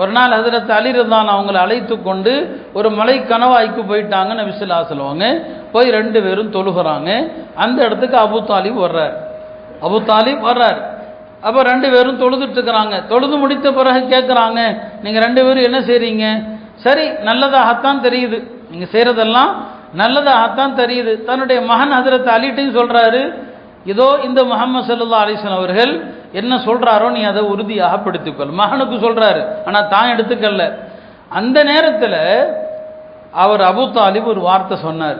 ஒரு நாள் ஹஜ்ரத் அலி ரலியல்லாஹு அவங்களை அழைத்து கொண்டு ஒரு மலை கணவாய்க்கு போயிட்டாங்க. நபி ஸல்லல்லாஹு அலைஹி சொல்லுவாங்க. போய் 2 பேரும் தொழுகிறாங்க. அந்த இடத்துக்கு அபூ தாலிப் வர்றார். அப்போ 2 பேரும் தொழுதுட்டு இருக்கிறாங்க. தொழுது முடித்த பிறகு கேட்குறாங்க, நீங்கள் 2 பேரும் என்ன செய்றீங்க? சரி, நல்லதாகத்தான் தெரியுது, நீங்கள் செய்கிறதெல்லாம் நல்லதாகத்தான் தெரியுது. தன்னுடைய மகன் ஹஜ்ரத் அலிட்டையும் சொல்கிறாரு, இதோ இந்த முஹம்மது ஸல்லல்லாஹு அலைஹி வஸல்லம் அவர்கள் என்ன சொல்கிறாரோ நீ அதை உறுதியாக பிடித்துக்கொள். மகனுக்கு சொல்கிறாரு, ஆனால் தான் எடுத்துக்கல. அந்த நேரத்தில் அவர் அபூ தாலிப் ஒரு வார்த்தை சொன்னார்.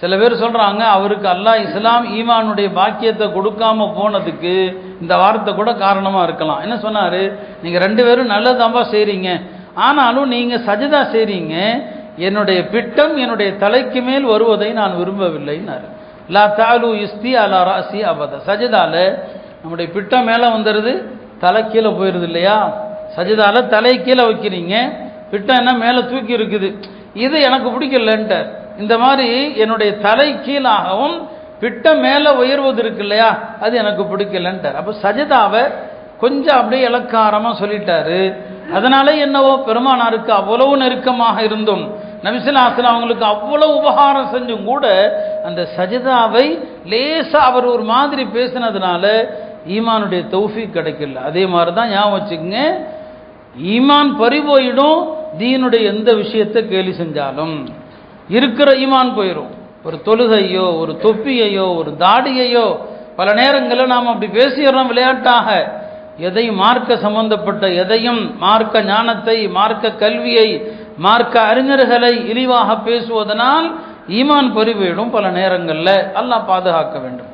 சில பேர் சொல்கிறாங்க, அவருக்கு அல்லாஹ் இஸ்லாம் ஈமானுடைய பாக்கியத்தை கொடுக்காம போனதுக்கு இந்த வார்த்தை கூட காரணமாக இருக்கலாம். என்ன சொன்னார்? நீங்கள் 2 பேரும் நல்லதாம்பா செய்கிறீங்க, ஆனாலும் நீங்கள் சஜதா செய்கிறீங்க, என்னுடைய பிட்டம் என்னுடைய தலைக்கு மேல் வருவதை நான் விரும்பவில்லைன்னாரு. லா தாலு இஸ்தி அலா ராசி அபத. சஜதால நம்முடைய பிட்டம் மேலே வந்துடுது, தலை கீழே போயிடுது இல்லையா? சஜதால தலை கீழே வைக்கிறீங்க, பிட்டம் என்ன மேலே தூக்கி இருக்குது, இது எனக்கு பிடிக்கலன்ட்டார். இந்த மாதிரி என்னுடைய தலை கீழாகவும் பிட்டம் மேலே உயர்வது இருக்கு இல்லையா, அது எனக்கு பிடிக்கலன்ட்டார். அப்போ சஜதாவை கொஞ்சம் அப்படியே இலக்காரமாக சொல்லிட்டாரு. அதனால என்னவோ பெருமானாருக்கு அவ்வளவு நெருக்கமாக இருந்தும் நபி ஸல்லல்லாஹு அலைஹி வஸல்லம் அவங்களுக்கு அவ்வளவு உபகாரம் செஞ்சும் கூட அந்த சஜதாவை லேசா அவர் ஒரு மாதிரி பேசினதுனால ஈமானுடைய தௌஃபீக் கிடைக்கல. அதே மாதிரி தான் ஞாபகம் வச்சுக்கோங்க, ஈமான் பறிபோயிடும். தீனுடைய எந்த விஷயத்தை கேலி செஞ்சாலும் இருக்கிற ஈமான் போயிடும். ஒரு தொழுகையோ, ஒரு தொப்பியையோ, ஒரு தாடியையோ பல நேரங்களில் நாம் அப்படி பேசிடுறோம் விளையாட்டாக. எதையும் மார்க்க சம்பந்தப்பட்ட எதையும், மார்க்க ஞானத்தை, மார்க்க கல்வியை, மார்க்க அறிஞர்களை இழிவாக பேசுவதனால் ஈமான் பறிபோயிடும் பல நேரங்களில். அல்லாஹ் பாதுகாக்க வேண்டும்.